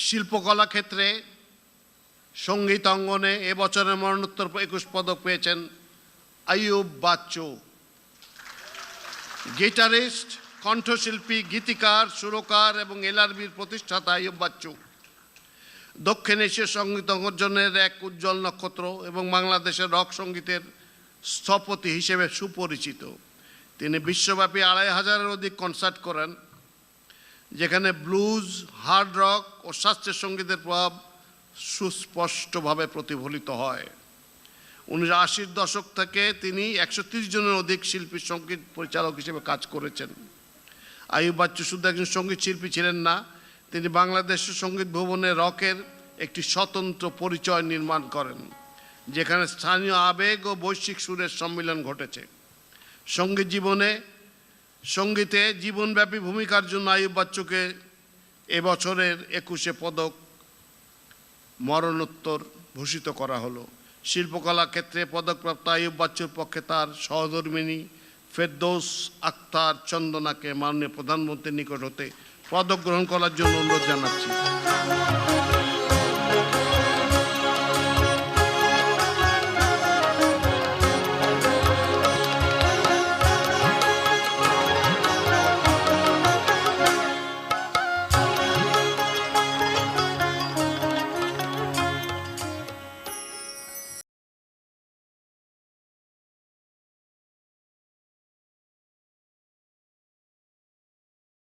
শিল্পকলা ক্ষেত্রে সঙ্গীত অঙ্গনে এবছরের মরণোত্তর 21 পদক পেয়েছেন আইয়ুব বাচ্চু। গিটারিস্ট, কণ্ঠশিল্পী, গীতিকার, সুরকার এবং এলআরবির প্রতিষ্ঠাতা আইয়ুব বাচ্চু দক্ষিণ এশীয় সঙ্গীত অঙ্গনের এক উজ্জ্বল নক্ষত্র এবং বাংলাদেশের রক সঙ্গীতের স্থপতি হিসেবে সুপরিচিত। তিনি বিশ্বব্যাপী 2500-এর অধিক কনসার্ট করেন, যেখানে ব্লুজ, হার্ড রক ও শাস্ত্রীয় সঙ্গীতের প্রভাব সুস্পষ্টভাবে প্রতিফলিত হয়। 1980-র দশক থেকে তিনি 130 জনের অধিক শিল্পী সঙ্গীত পরিচালক হিসেবে কাজ করেছেন। আইয়ুব বাচ্চু শুধু একজন সঙ্গীত শিল্পী ছিলেন না, তিনি বাংলাদেশের সঙ্গীত ভবনে রকের একটি স্বতন্ত্র পরিচয় নির্মাণ করেন, যেখানে স্থানীয় আবেগ ও বৈশ্বিক সুরের সম্মিলন ঘটেছে। সঙ্গীতে জীবনব্যাপী ভূমিকার জন্য আইয়ুব বাচ্চুকে এবছরের 21 পদক মরণোত্তর ভূষিত করা হলো। শিল্পকলা ক্ষেত্রে পদকপ্রাপ্ত আইয়ুব বাচ্চুর পক্ষে তার সহধর্মিণী ফেরদৌস আক্তার চন্দনাকে মাননীয় প্রধানমন্ত্রীর নিকট হতে পদক গ্রহণ করার জন্য অনুরোধ জানাচ্ছি।